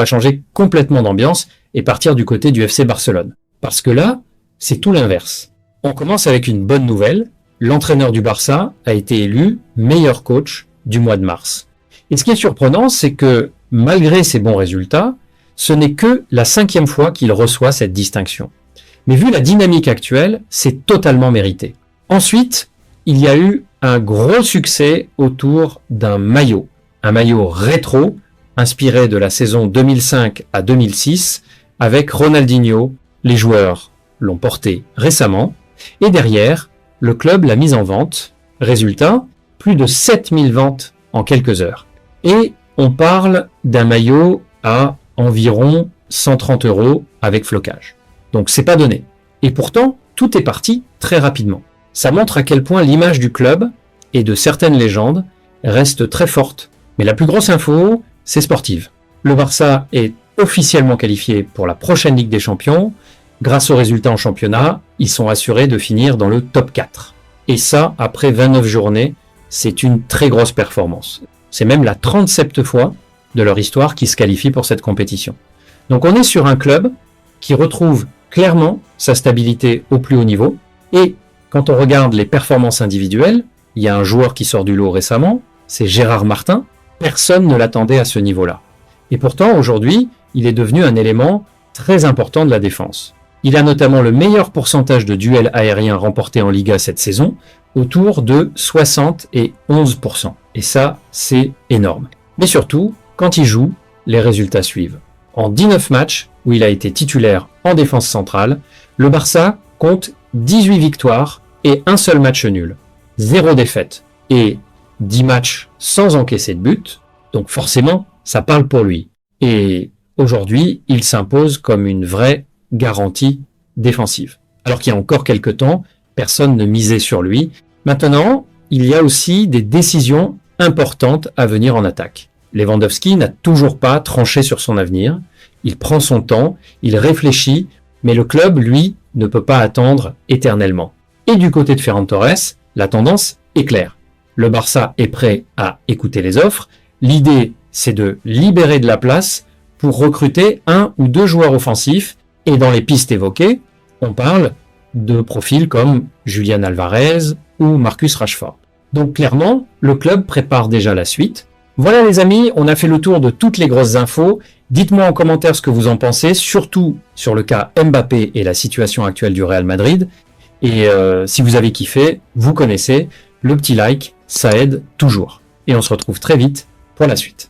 va changer complètement d'ambiance et partir du côté du FC Barcelone. Parce que là, c'est tout l'inverse. On commence avec une bonne nouvelle. L'entraîneur du Barça a été élu meilleur coach du mois de mars. Et ce qui est surprenant, c'est que malgré ses bons résultats, ce n'est que la 5e fois qu'il reçoit cette distinction. Mais vu la dynamique actuelle, c'est totalement mérité. Ensuite, il y a eu un gros succès autour d'un maillot. Un maillot rétro, inspiré de la saison 2005 à 2006, avec Ronaldinho. Les joueurs l'ont porté récemment. Et derrière, le club l'a mise en vente. Résultat, plus de 7000 ventes en quelques heures. Et on parle d'un maillot à environ 130 € avec flocage. Donc c'est pas donné. Et pourtant, tout est parti très rapidement. Ça montre à quel point l'image du club et de certaines légendes reste très forte. Mais la plus grosse info, c'est sportive. Le Barça est officiellement qualifié pour la prochaine Ligue des Champions. Grâce aux résultats en championnat, ils sont assurés de finir dans le top 4. Et ça, après 29 journées, c'est une très grosse performance. C'est même la 37e fois de leur histoire qui se qualifie pour cette compétition. Donc on est sur un club qui retrouve clairement sa stabilité au plus haut niveau. Et quand on regarde les performances individuelles, il y a un joueur qui sort du lot récemment, c'est Gérard Martin. Personne ne l'attendait à ce niveau-là. Et pourtant, aujourd'hui, il est devenu un élément très important de la défense. Il a notamment le meilleur pourcentage de duels aériens remportés en Liga cette saison, autour de 71%. Et ça, c'est énorme. Mais surtout, quand il joue, les résultats suivent. En 19 matchs, où il a été titulaire en défense centrale, le Barça compte 18 victoires et un seul match nul. 0 défaite. Et 10 matchs sans encaisser de but. Donc forcément, ça parle pour lui. Et aujourd'hui, il s'impose comme une vraie garantie défensive. Alors qu'il y a encore quelques temps, personne ne misait sur lui. Maintenant, il y a aussi des décisions importantes à venir en attaque. Lewandowski n'a toujours pas tranché sur son avenir. Il prend son temps, il réfléchit, mais le club, lui, ne peut pas attendre éternellement. Et du côté de Ferran Torres, la tendance est claire. Le Barça est prêt à écouter les offres. L'idée, c'est de libérer de la place pour recruter 1 ou 2 joueurs offensifs. Et dans les pistes évoquées, on parle de profils comme Julian Alvarez ou Marcus Rashford. Donc clairement, le club prépare déjà la suite. Voilà les amis, on a fait le tour de toutes les grosses infos. Dites-moi en commentaire ce que vous en pensez, surtout sur le cas Mbappé et la situation actuelle du Real Madrid. Et si vous avez kiffé, vous connaissez, le petit like, ça aide toujours. Et on se retrouve très vite pour la suite.